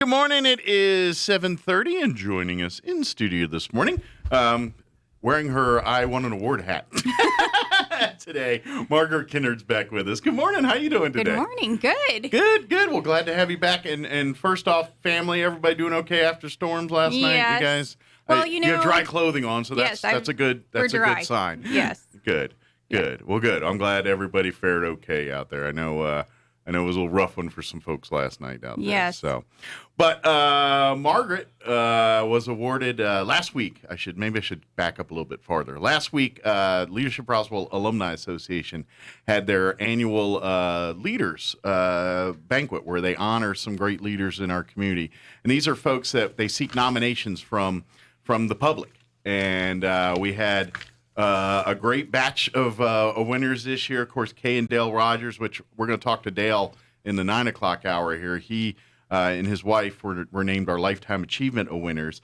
Good morning. It is 7:30, and joining us in studio this morning, wearing her I Won an Award hat today, Margaret Kennard's back with us. Good morning. How you doing today? Good morning. Good. Good. Well, glad to have you back. And first off, family, everybody doing okay after storms last night? You guys? Well, you have dry clothing on, so that's a good sign. Yes. Good. Well, good. I'm glad everybody fared okay out there. I know it was a little rough one for some folks last night out there. Yes. So, but Margaret was awarded last week. I should back up a little bit farther. Last week, Leadership Roswell Alumni Association had their annual leaders banquet where they honor some great leaders in our community. And these are folks that they seek nominations from the public. And we had a great batch of winners this year. Of course, Kay and Dale Rogers, which we're going to talk to Dale in the 9 o'clock hour here. He and his wife were named our Lifetime Achievement winners.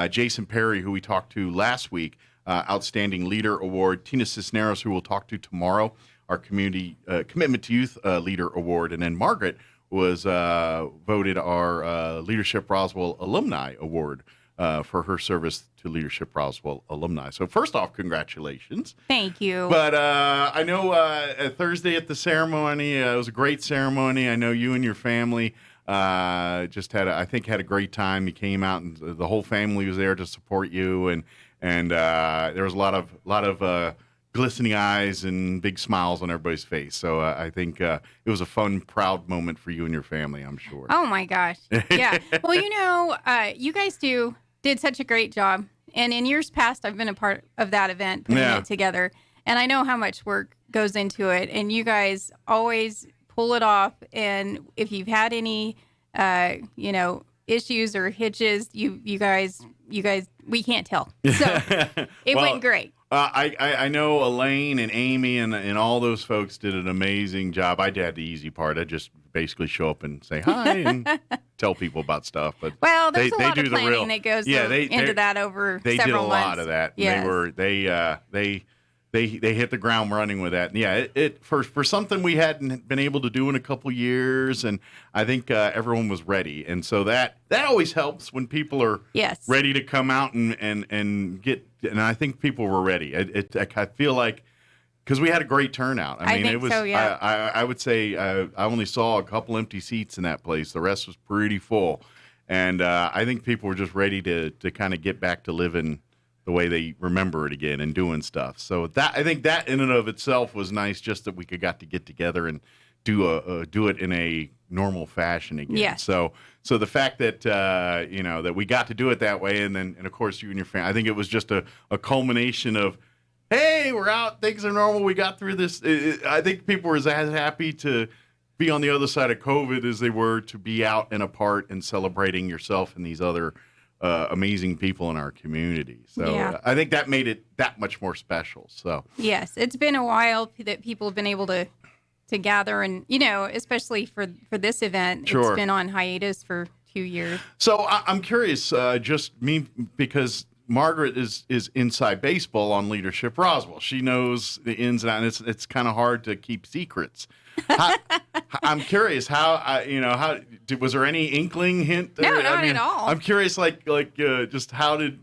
Jason Perry, who we talked to last week, Outstanding Leader Award. Tina Cisneros, who we'll talk to tomorrow, our Community Commitment to Youth Leader Award. And then Margaret was voted our Leadership Roswell Alumni Award for her service to Leadership Roswell alumni. So first off, congratulations. Thank you. But I know Thursday at the ceremony, it was a great ceremony. I know you and your family just had a great time. You came out and the whole family was there to support you, and there was a lot of glistening eyes and big smiles on everybody's face. So I think it was a fun, proud moment for you and your family, I'm sure. Oh my gosh. Yeah. Well, you guys did such a great job. And in years past, I've been a part of that event, putting it together. And I know how much work goes into it. And you guys always pull it off. And if you've had any, issues or hitches, you guys, we can't tell. So it went great. I know Elaine and Amy and all those folks did an amazing job. I did the easy part. I just basically show up and say hi and tell people about stuff. But there's a lot of planning that goes into that over several months. They did a lot of that. Yes. They hit the ground running with that. And yeah, it for something we hadn't been able to do in a couple years, and I think everyone was ready. And so that always helps when people are ready to come out and get. And I think people were ready. I feel like because we had a great turnout. I mean, it was. So, yeah. I would say I only saw a couple empty seats in that place. The rest was pretty full, and I think people were just ready to kind of get back to living the way they remember it again and doing stuff. So I think that in and of itself was nice, just that we got to get together and do it in a normal fashion again. Yeah. So the fact that that we got to do it that way, and of course you and your family, I think it was just a culmination of, hey, we're out, things are normal, we got through this. I think people were as happy to be on the other side of COVID as they were to be out and apart and celebrating yourself and these other amazing people in our community. So I think that made it that much more special. So yes, it's been a while that people have been able to gather, and especially for this event, It's been on hiatus for 2 years. So I'm curious, because Margaret is inside baseball on Leadership Roswell. She knows the ins and outs. It's kind of hard to keep secrets. I'm curious was there any inkling hint? No, not at all. I'm curious, just how did.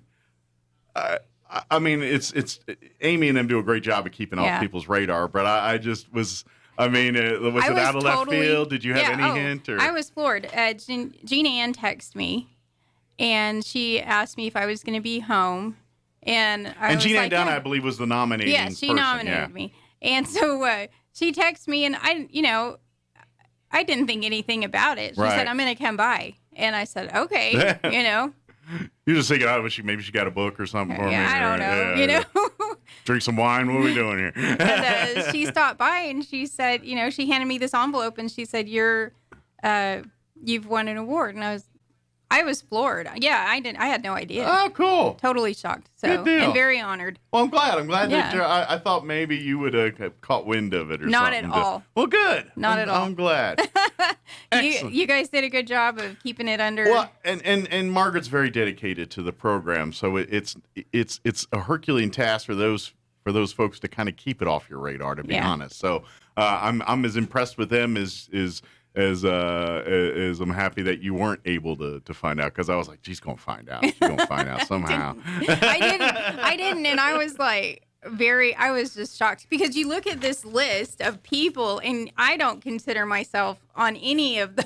It's Amy and them do a great job of keeping off people's radar, but I just was. Was it out of left field? Did you have any hint? Or? I was floored. Jean Ann texted me, and she asked me if I was going to be home. And Jean Ann Dunn, I believe, was the nominating person. Yeah, she nominated me. And so she texted me, and I didn't think anything about it. She said, I'm going to come by. And I said, okay, You're just thinking, maybe she got a book or something for me. I don't know, Drink some wine. What are we doing here? And, she stopped by and she said, she handed me this envelope and she said, you've won an award. And I was floored. Yeah, I had no idea. Oh, cool. Totally shocked. So, good deal. And very honored. Well, I'm glad that I thought maybe you would have caught wind of it or Not something. Not at all. Well, good. Not at all. I'm glad. You guys did a good job of keeping it under. Well, and Margaret's very dedicated to the program, so it's a Herculean task for those folks to kind of keep it off your radar, to be honest. So I'm as impressed with them as I'm happy that you weren't able to find out, because I was like, she's gonna find out. She's gonna find out somehow. I didn't, and I was like I was just shocked, because you look at this list of people, and I don't consider myself on any of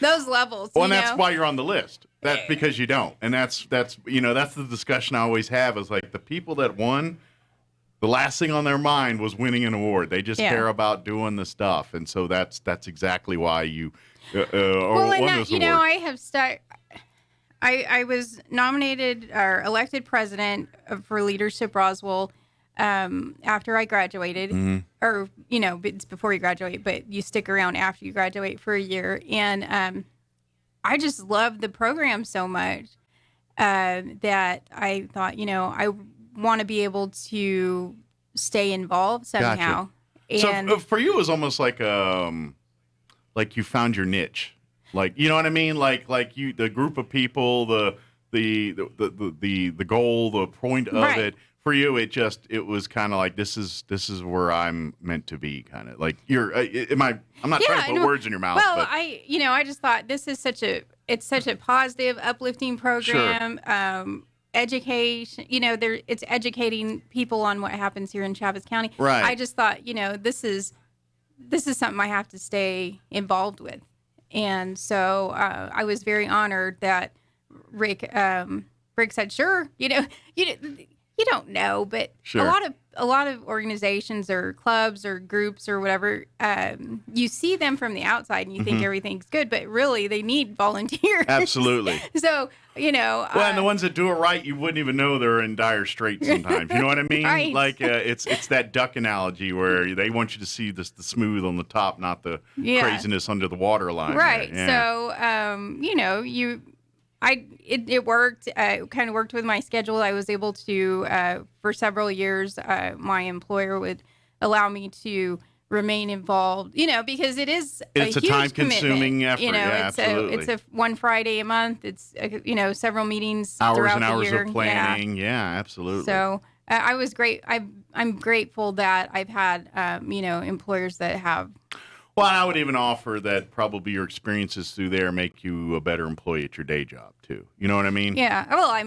those levels. Well, and that's why you're on the list. That's because you don't, and that's that's the discussion I always have, is like the people that won. The last thing on their mind was winning an award. They just care about doing the stuff, and so that's exactly why you won this award. I have I was nominated or elected president for Leadership Roswell after I graduated, or it's before you graduate, but you stick around after you graduate for a year, and I just love the program so much that I thought, I want to be able to stay involved somehow. Gotcha. And so for you, it was almost like you found your niche, like, you know what I mean, like you, the group of people, the goal, the point of it. For you, it was kind of like, this is where I'm meant to be, kind of like you're. I'm not trying to put words in your mouth. Well, but. I just thought this is such a positive, uplifting program. Sure. Education, it's educating people on what happens here in Chaves County. Right. I just thought, this is something I have to stay involved with, and so I was very honored that Rick said, sure, you don't know, but sure. a lot of organizations or clubs or groups or whatever, you see them from the outside and you think everything's good, but really they need volunteers. Absolutely. So, well, and the ones that do it right, you wouldn't even know they're in dire straits sometimes. You know what I mean? Right. Like it's that duck analogy where they want you to see the smooth on the top, not the craziness under the water line. Right. Yeah. So, it worked. It kind of worked with my schedule. I was able to, for several years, my employer would allow me to remain involved, because it's a huge time-consuming effort. Absolutely. It's a one Friday a month. It's, several meetings hours throughout and the hours year. of planning. Yeah, absolutely. So I was great. I'm grateful that I've had, employers that have. Well, I would even offer that probably your experiences through there make you a better employee at your day job, too. You know what I mean? Yeah. Well, I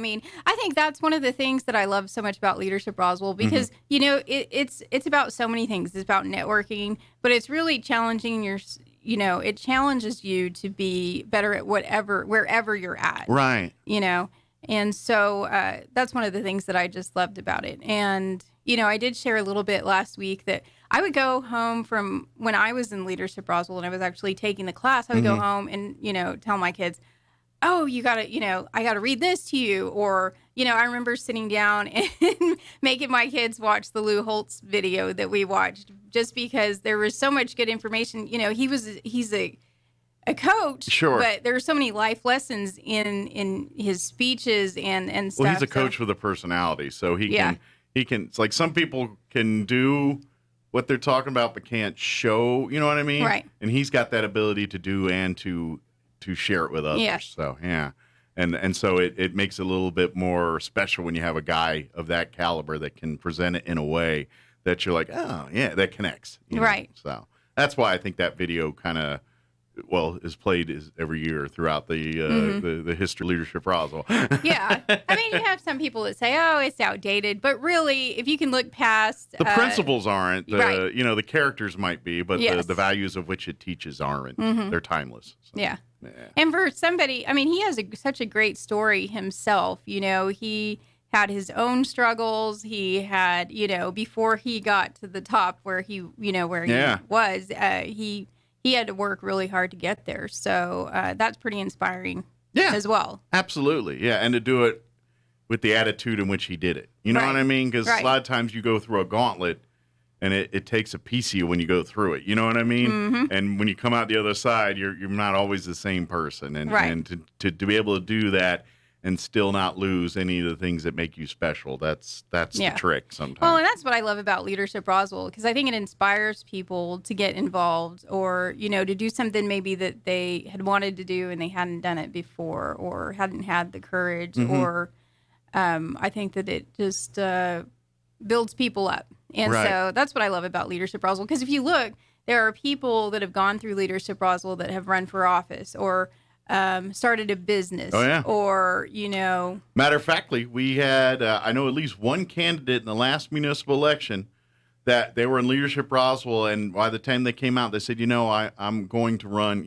think that's one of the things that I love so much about Leadership Roswell, because, it's about so many things. It's about networking, but it's really challenging it challenges you to be better at wherever you're at. Right. And so that's one of the things that I just loved about it. And, I did share a little bit last week that I would go home from when I was in Leadership Roswell and I was actually taking the class. I would go home and, tell my kids, oh, you got to, I got to read this to you. Or, I remember sitting down and making my kids watch the Lou Holtz video that we watched, just because there was so much good information. He's a coach, sure, but there are so many life lessons in his speeches and stuff. Well, he's a coach with a personality, so he can. It's like some people can do what they're talking about, but can't show. You know what I mean? Right. And he's got that ability to do and to share it with others. Yeah. So yeah, and so it makes it a little bit more special when you have a guy of that caliber that can present it in a way that you're like, oh yeah, that connects. Right. So that's why I think that video kind of. Is played every year throughout the history of Leadership Roswell. Yeah. You have some people that say, oh, it's outdated. But really, if you can look past... The principles aren't. Right. The characters might be, but the values of which it teaches aren't. They're timeless. So, yeah. And for somebody... he has such a great story himself. He had his own struggles. He had, before he got to the top where he was, he had to work really hard to get there. So that's pretty inspiring as well. Absolutely. Yeah. And to do it with the attitude in which he did it. You know what I mean? Because a lot of times you go through a gauntlet and it takes a piece of you when you go through it. You know what I mean? And when you come out the other side, you're not always the same person. And to be able to do that and still not lose any of the things that make you special. That's the trick sometimes. Well, and that's what I love about Leadership Roswell, because I think it inspires people to get involved or, to do something maybe that they had wanted to do and they hadn't done it before or hadn't had the courage or I think that it just builds people up. And so that's what I love about Leadership Roswell, because if you look, there are people that have gone through Leadership Roswell that have run for office or started a business. Oh, yeah. Or, Matter of factly, we had, I know at least one candidate in the last municipal election that they were in Leadership Roswell, and by the time they came out, they said, I'm going to run.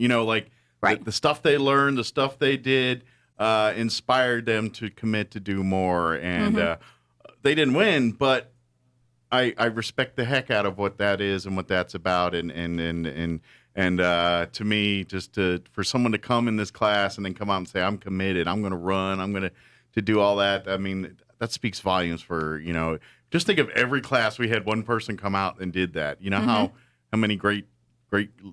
Right. The stuff they learned, the stuff they did inspired them to commit to do more. And they didn't win, but I respect the heck out of what that is and what that's about. And to me, for someone to come in this class and then come out and say, I'm committed, I'm going to run, I'm going to do all that. I mean, that speaks volumes for, just think of every class we had one person come out and did that. You know how many great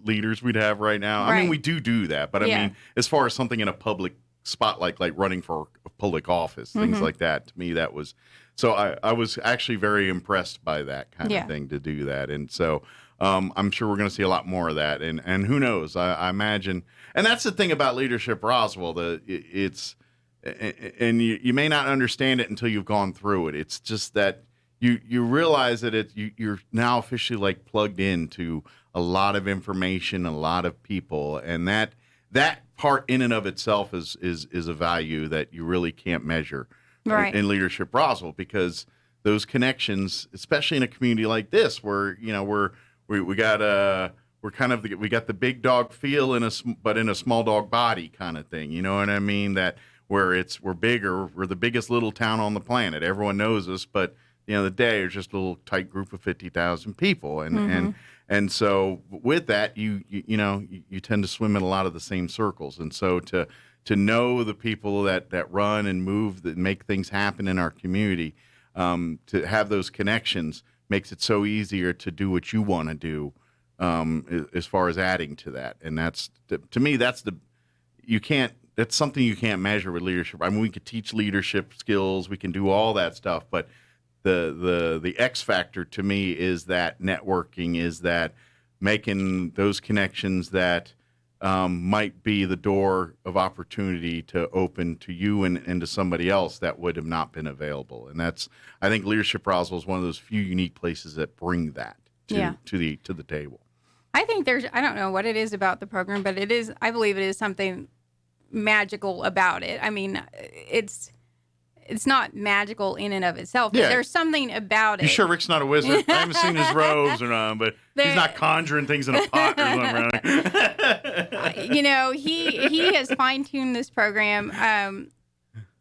leaders we'd have right now. Right. I mean, we do that, but I mean, as far as something in a public spotlight, like running for a public office, things like that, to me, that was, so I was actually very impressed by that kind of thing, to do that. And so I'm sure we're going to see a lot more of that. And who knows, I imagine, and that's the thing about Leadership Roswell, it's, and you may not understand it until you've gone through it. It's just that you realize that you're now officially like plugged into a lot of information, a lot of people, and that part in and of itself is a value that you really can't measure in Leadership Roswell, because those connections, especially in a community like this, where we got the big dog feel but in a small dog body kind of thing. You know what I mean? That where we're bigger, we're the biggest little town on the planet. Everyone knows us, but the end of the day, it's just a little tight group of 50,000 people, and so with that, you tend to swim in a lot of the same circles, and so to know the people that run and move, that make things happen in our community, to have those connections makes it so easier to do what you want to do, as far as adding to that, and that's to me that's something you can't measure with leadership. I mean, we could teach leadership skills, we can do all that stuff, but the X factor to me is that networking, is that making those connections that might be the door of opportunity to open to you and to somebody else that would have not been available. And I think Leadership Roswell is one of those few unique places that bring that to the table. I think I don't know what it is about the program, but I believe it is something magical about it. I mean, it's not magical in and of itself, but there's something about it. You sure Rick's not a wizard? I haven't seen his robes or nothing, but he's not conjuring things in a pot or something. He has fine-tuned this program.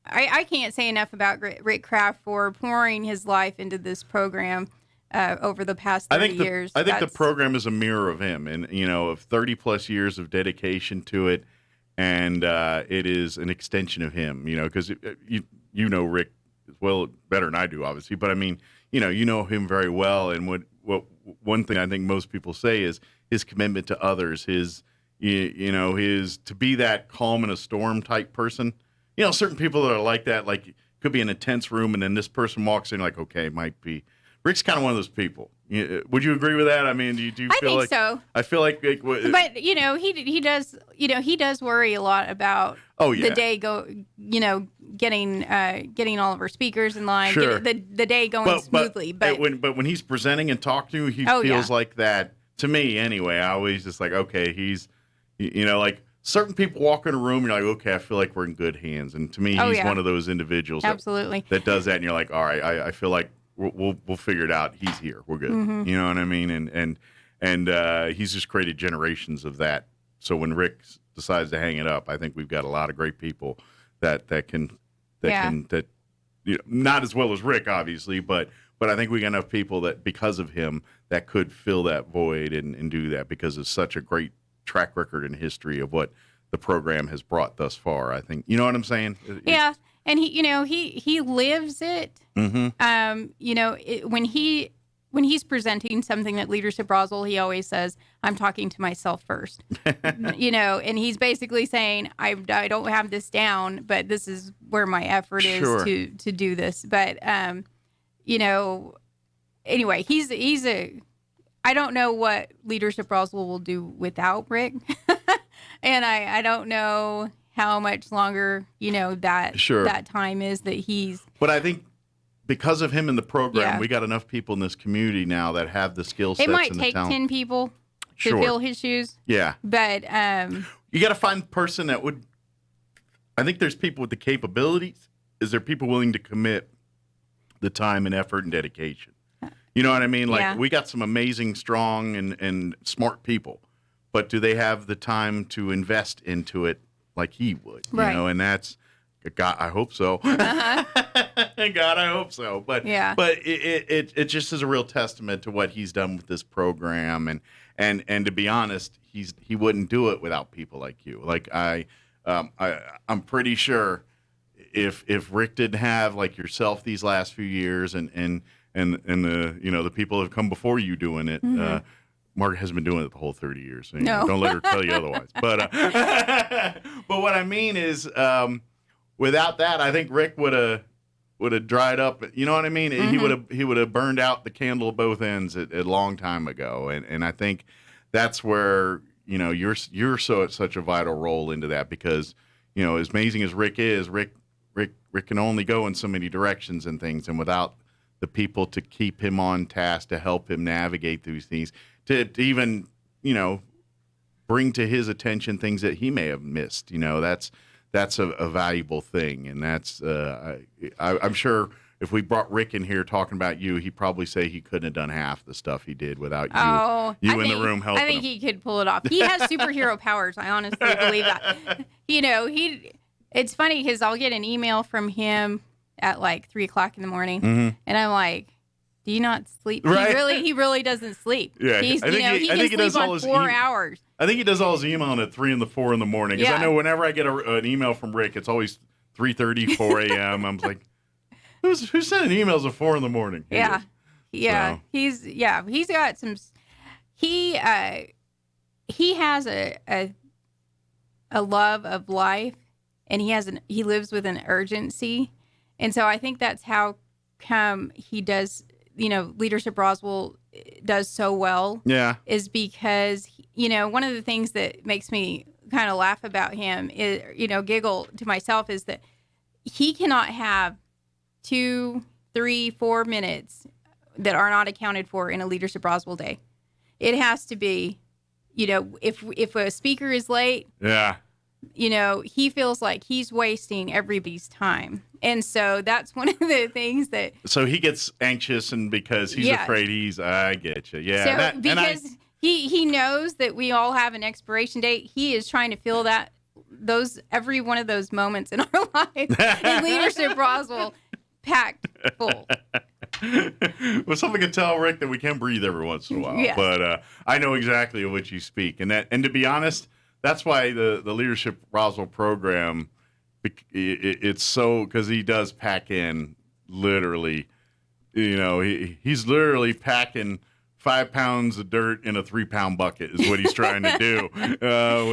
I can't say enough about Rick Kraft for pouring his life into this program over the past 30 years. I think the program is a mirror of him, and of 30 plus years of dedication to it, and it is an extension of him. Because you know Rick well better than I do, obviously, but I mean, you know him very well, and what one thing I think most people say is his commitment to others, his to be that calm in a storm type person. Certain people that are like that, like could be in a tense room, and then this person walks in, like, okay, might be. Rick's kind of one of those people. Would you agree with that? I mean, do you feel I think like so? I feel like, but he does worry a lot about the day getting all of our speakers in line, sure. the day going smoothly. But when he's presenting and talking to you, he feels like that. To me, anyway, I always just like, okay, he's like certain people walk in a room, you're like, okay, I feel like we're in good hands. And to me, he's one of those individuals absolutely that does that, and you're like, all right, I feel like. We'll figure it out. He's here. We're good. Mm-hmm. You know what I mean? And he's just created generations of that. So when Rick decides to hang it up, I think we've got a lot of great people that can not as well as Rick, obviously, but I think we got enough people that because of him that could fill that void and do that because of such a great track record and history of what the program has brought thus far. I think, you know what I'm saying? Yeah. And he lives it. Mm-hmm. When he's presenting something at Leadership Roswell, he always says, "I'm talking to myself first." And he's basically saying, "I don't have this down, but this is where my effort is to do this." But anyway, he's I don't know what Leadership Roswell will do without Rick, and I don't know how much longer, that time is that he's. But I think because of him in the program, we got enough people in this community now that have the skill sets. It might and take the talent. 10 people. to Sure. fill his shoes. Yeah. But You got to find the person that would. I think there's people with the capabilities. Is there people willing to commit the time and effort and dedication? You know what I mean? Like Yeah. we got some amazing, strong, and smart people, but do they have the time to invest into it like he would? You Right. know, and that's God. I hope so. uh-huh. God, I hope so. But Yeah. but it just is a real testament to what he's done with this program, and to be honest, he wouldn't do it without people like you. Like I'm pretty sure if Rick didn't have like yourself these last few years and the the people that have come before you doing it. Mm-hmm. Margaret hasn't been doing it the whole 30 years. So, No. don't let her tell you otherwise. But but what I mean is, without that, I think Rick would have dried up. You know what I mean? Mm-hmm. He would have burned out the candle at both ends a long time ago. And I think that's where you're such a vital role into that, because as amazing as Rick is, Rick can only go in so many directions and things, and without the people to keep him on task, to help him navigate these things, to even bring to his attention things that he may have missed. That's a valuable thing, and that's I'm sure if we brought Rick in here talking about you, he'd probably say he couldn't have done half the stuff he did without you in the room helping I think him. he could pull it off. He has superhero powers. I honestly believe that. It's funny because I'll get an email from him at like 3:00 in the morning, Mm-hmm. and I'm like, "Do you not sleep?" Right. He really doesn't sleep. Yeah, he I think he can does sleep all on his 4 hours. I think he does all his emailing at 3 and 4 in the morning. Because I Yeah. know whenever I get an email from Rick, it's always 3:30, 4 a.m. I'm like, who's sending emails at 4 in the morning? He Yeah, is. yeah. So. He's got some. He has a love of life, and he lives with an urgency, and so I think that's how come he does. Leadership Roswell does so well. Yeah. Is because one of the things that makes me kind of laugh about him is giggle to myself is that he cannot have 2, 3, 4 minutes that are not accounted for in a Leadership Roswell day. It has to be, if a speaker is late, Yeah. he feels like he's wasting everybody's time. And so that's one of the things that. So he gets anxious, and because he's Yeah. afraid I get you. Yeah. So because he knows that we all have an expiration date, he is trying to fill every one of those moments in our life in Leadership Roswell packed full. Well, someone can tell Rick that we can breathe every once in a while. Yes. But I know exactly of what you speak. And to be honest, that's why the Leadership Roswell program, it's so, because he does pack in literally, he's literally packing 5 pounds of dirt in a 3-pound bucket is what he's trying to do.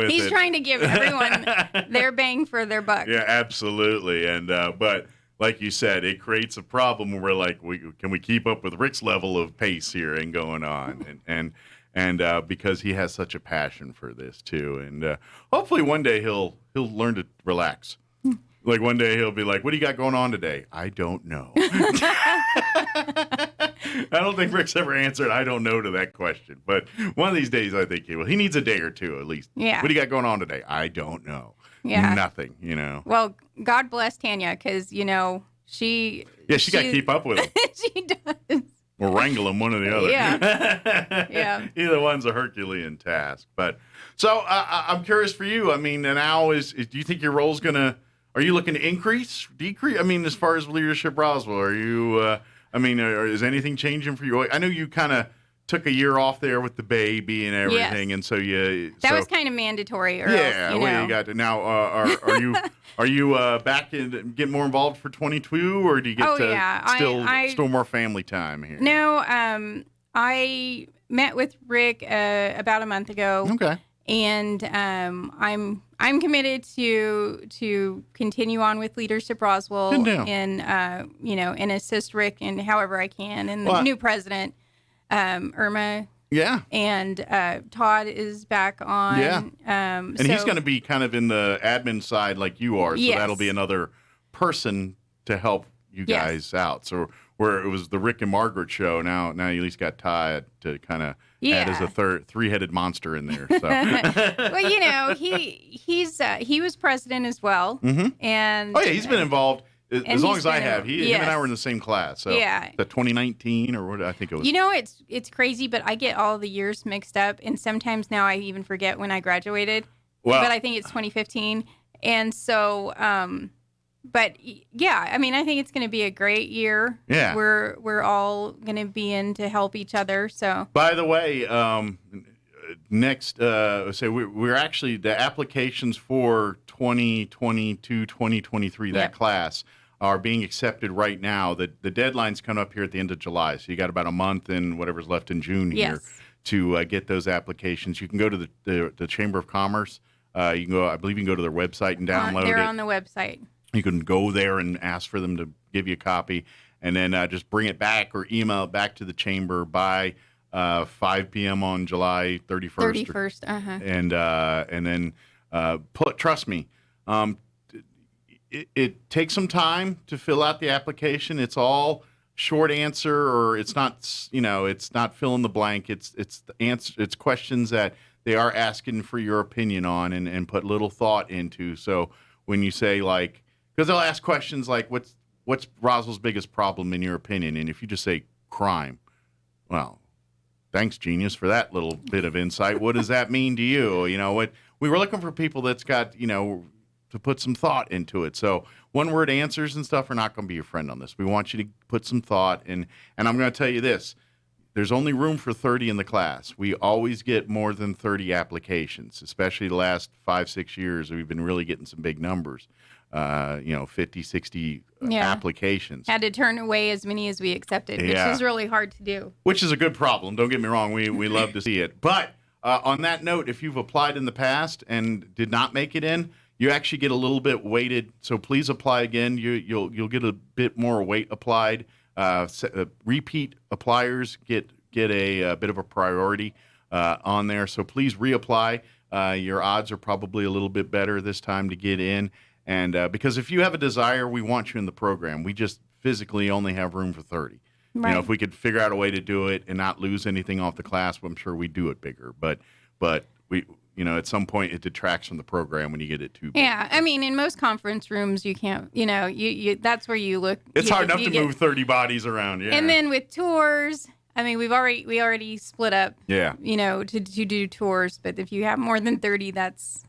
He's trying to give everyone their bang for their buck. Yeah, absolutely. And but like you said, it creates a problem where we're like, can we keep up with Rick's level of pace here and going on? And because he has such a passion for this too, and hopefully one day he'll learn to relax. Like one day he'll be like, "What do you got going on today?" I don't know. I don't think Rick's ever answered "I don't know" to that question, but one of these days I think he will. He needs a day or two at least. Yeah. What do you got going on today? I don't know. Yeah. Nothing. Well, God bless Tanya, because she. Yeah, she got to keep up with him. She does. Or wrangle him, one or the other. Yeah. Yeah. Either one's a Herculean task. But so I'm curious for you. I mean, now do you think your role's are you looking to increase, decrease? I mean, as far as Leadership Roswell, are you, is anything changing for you? I know you kind of took a year off there with the baby and everything. Yes. And so That was kind of mandatory. Or yeah. else, Well, you got to now. Are you back and get more involved for 22, or do you get still more family time here? No, I met with Rick about a month ago. Okay. And I'm committed to continue on with Leadership Roswell and and assist Rick in however I can, and the new president, Irma. Yeah. And Todd is back on. Yeah. And he's going to be kind of in the admin side like you are. So Yes. that'll be another person to help, you guys out. So where it was the Rick and Margaret show, now you at least got Ty to kind of add as a three-headed monster in there. So. Well, he was president as well, and he's been involved. As long as I have, him and I were in the same class. So the 2019 or what I think it was. It's crazy, but I get all the years mixed up, and sometimes now I even forget when I graduated. Well, but I think it's 2015, and so, but yeah, I mean, I think it's going to be a great year. Yeah, we're all going to be in to help each other. So, by the way, next, we're actually the applications for 2022, 2023 that class are being accepted right now. The deadline's coming up here at the end of July, so you got about a month and whatever's left in June here to get those applications. You can go to the Chamber of Commerce. You can go. I believe you can go to their website and download it. They're on the website. You can go there and ask for them to give you a copy, and then just bring it back or email it back to the chamber by 5 p.m. on July 31st. 31st. And then trust me, it takes some time to fill out the application. It's all short answer, or it's not. It's not fill in the blank. It's the answer. It's questions that they are asking for your opinion on and put little thought into. So when you say because they'll ask questions like, what's Roswell's biggest problem in your opinion? And if you just say crime, well, thanks, genius, for that little bit of insight. What does that mean to you? What we were looking for people that's got, to put some thought into it. So one-word answers and stuff are not going to be your friend on this. We want you to put some thought in. And I'm going to tell you this. There's only room for 30 in the class. We always get more than 30 applications, especially the last 5-6 years. We've been really getting some big numbers, 50, 60 applications. Had to turn away as many as we accepted, which is really hard to do. Which is a good problem. Don't get me wrong. We love to see it. But on that note, if you've applied in the past and did not make it in, you actually get a little bit weighted. So please apply again. You'll get a bit more weight applied. Repeat appliers get a bit of a priority on there. So please reapply. Your odds are probably a little bit better this time to get in. And because if you have a desire, we want you in the program. We just physically only have room for 30. Right. If we could figure out a way to do it and not lose anything off the class, well, I'm sure we'd do it bigger. But we, at some point it detracts from the program when you get it too big. Yeah, I mean, in most conference rooms, you can't, you that's where you look. It's hard enough to move 30 bodies around, yeah. And then with tours, I mean, we already split up, to do tours. But if you have more than 30,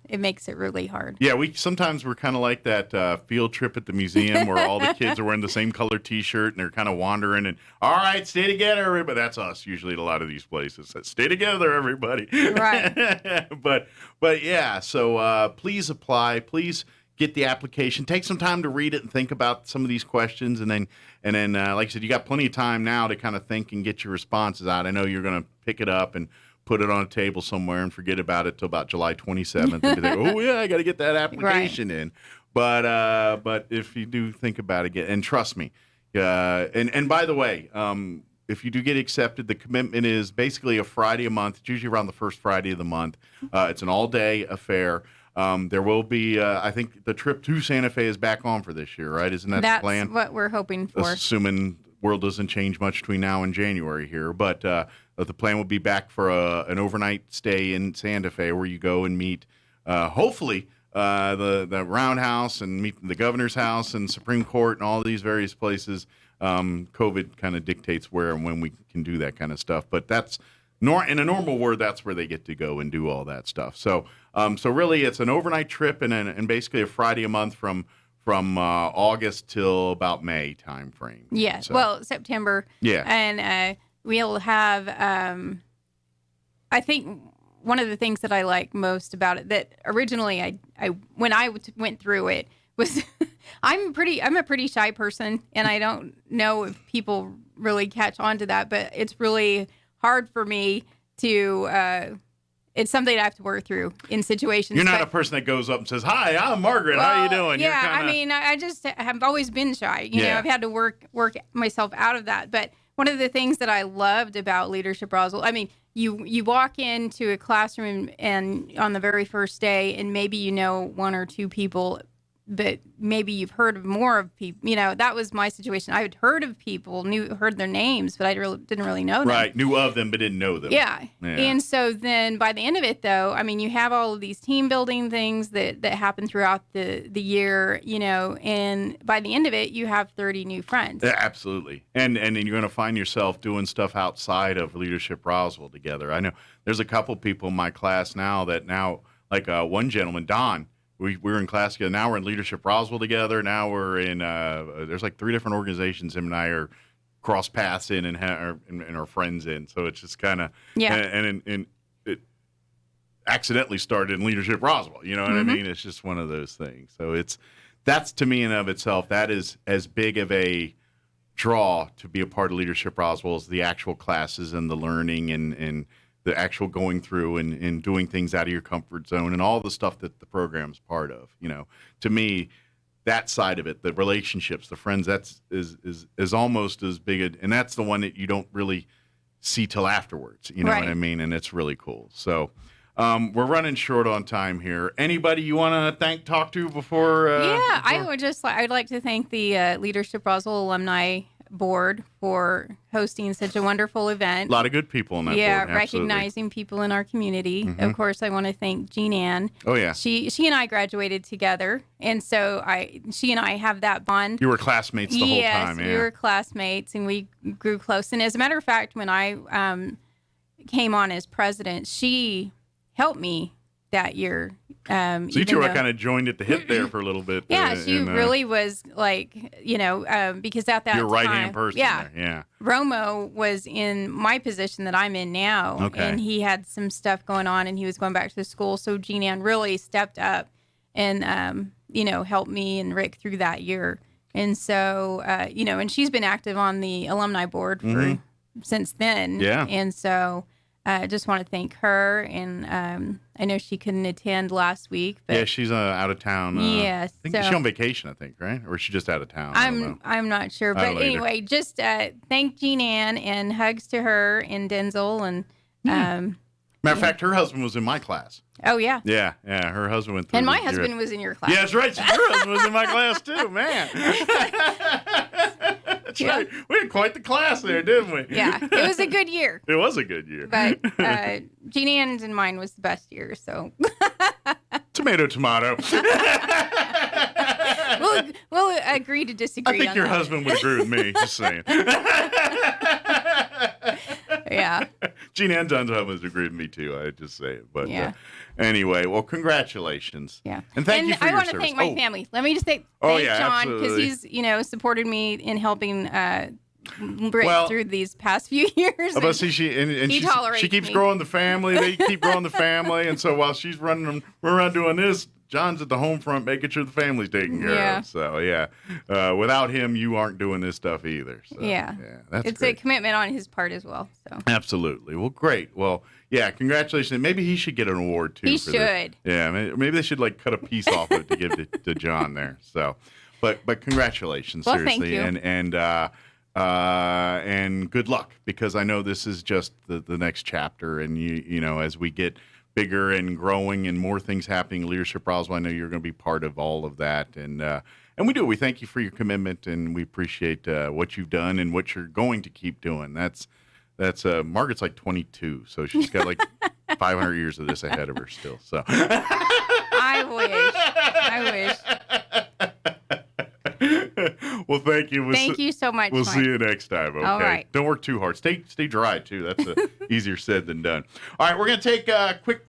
it makes it really hard. Yeah, sometimes we're kind of like that field trip at the museum where all the kids are wearing the same color T-shirt and they're kind of wandering and, all right, stay together, everybody. That's us usually at a lot of these places. Stay together, everybody. Right. but yeah, so please apply. Please get the application. Take some time to read it and think about some of these questions, and then, like I said, you got plenty of time now to kind of think and get your responses out. I know you're going to pick it up and put it on a table somewhere and forget about it till about July 27th. And be like, oh yeah, I got to get that application in. But if you do think about it, and trust me, and by the way, if you do get accepted, the commitment is basically a Friday a month. It's usually around the first Friday of the month. It's an all-day affair. There will be, I think the trip to Santa Fe is back on for this year, right? Isn't that the plan? That's what we're hoping for. Assuming the world doesn't change much between now and January here. But the plan will be back for an overnight stay in Santa Fe where you go and meet, hopefully, the Roundhouse and meet the governor's house and Supreme Court and all these various places. COVID kind of dictates where and when we can do that kind of stuff. But that's in a normal world, that's where they get to go and do all that stuff. So really, it's an overnight trip and basically a Friday a month from August till about May time frame. Yeah, so. Well, September. Yeah, and we'll have. I think one of the things that I like most about it that originally when I went through it was I'm a pretty shy person, and I don't know if people really catch on to that, but it's really hard for me to it's something I have to work through in situations. You're not a person that goes up and says, "Hi, I'm Margaret. Well, how you doing?" Yeah, I mean, I just have always been shy. You know, I've had to work myself out of that. But one of the things that I loved about Leadership Roswell, I mean, you walk into a classroom and on the very first day, and maybe one or two people but maybe you've heard of more of people. That was my situation. I had heard of people, heard their names, but I didn't really know them. Right, knew of them, but didn't know them. Yeah. And so then by the end of it, though, I mean, you have all of these team building things that happen throughout the year, and by the end of it, you have 30 new friends. Yeah, absolutely. And then you're going to find yourself doing stuff outside of Leadership Roswell together. I know there's a couple people in my class now that like one gentleman, Don, we were in class together. Now we're in Leadership Roswell together. Now we're in, there's like 3 different organizations him and I are cross paths in and are friends in. So it's just kind of, and it accidentally started in Leadership Roswell. You know what I mean? It's just one of those things. So that's to me in and of itself, that is as big of a draw to be a part of Leadership Roswell as the actual classes and the learning and the actual going through and doing things out of your comfort zone and all the stuff that the program's part of. To me, that side of it, the relationships, the friends, is almost as big, and that's the one that you don't really see till afterwards. You know what I mean? And it's really cool. So we're running short on time here. Anybody you want to talk to before? I'd like to thank the Leadership Roswell Alumni Board for hosting such a wonderful event. A lot of good people on that board. Yeah, recognizing people in our community. Of course, I want to thank Jean Ann. Oh, yeah. She and I graduated together, and so she and I have that bond. You were classmates the whole time, Yes, we were classmates, and we grew close. And as a matter of fact, when I came on as president, she helped me that year. So you two were kind of joined at the hip there for a little bit. Yeah, she really was like, because at that time. Your right-hand person there, yeah. Romo was in my position that I'm in now, and he had some stuff going on, and he was going back to the school. So Jean Ann really stepped up and, helped me and Rick through that year. And so, and she's been active on the alumni board since then. Yeah. And so I just want to thank her, and I know she couldn't attend last week. But yeah, she's out of town. Yes, I think she's on vacation. I think, right? Or is she just out of town? I'm not sure, but anyway, just thank Jean Ann and hugs to her and Denzel and. Matter of fact, her husband was in my class. Oh yeah. Yeah. Her husband went through. And my husband was in your class. Yeah, that's right. Your husband was in my class too, man. That's right. We had quite the class there, didn't we? Yeah, it was a good year. It was a good year. But Jean Ann's and mine was the best year, so. Tomato. We'll agree to disagree. I think your husband would agree with me. Just saying. Yeah. Jean Ann Dunn's husband would agree with me too. I just say it. But anyway, well, congratulations. Yeah. And thank you for your service. I want to thank my family. Let me just thank John, because he's supported me in helping break through these past few years. But see, she keeps growing the family. They keep growing the family, and so while she's running them, we're around doing this. John's at the home front making sure the family's taken care of. So, without him, you aren't doing this stuff either. So, it's great. A commitment on his part as well. So absolutely. Well, great. Well, congratulations. Maybe he should get an award, too. He should. This. Yeah, maybe they should, cut a piece off of it to give to John there. So, but congratulations, seriously. Thank you. And good luck, because I know this is just the next chapter, and you know, as we get bigger and growing and more things happening in Leadership Roswell, I know you're going to be part of all of that. And we do. We thank you for your commitment, and we appreciate what you've done and what you're going to keep doing. That's Margaret's like 22, so she's got like 500 years of this ahead of her still. So I wish. Well, thank you. Thank you so much. We'll see you next time. Okay. All right. Don't work too hard. Stay dry too. That's easier said than done. All right. We're going to take a quick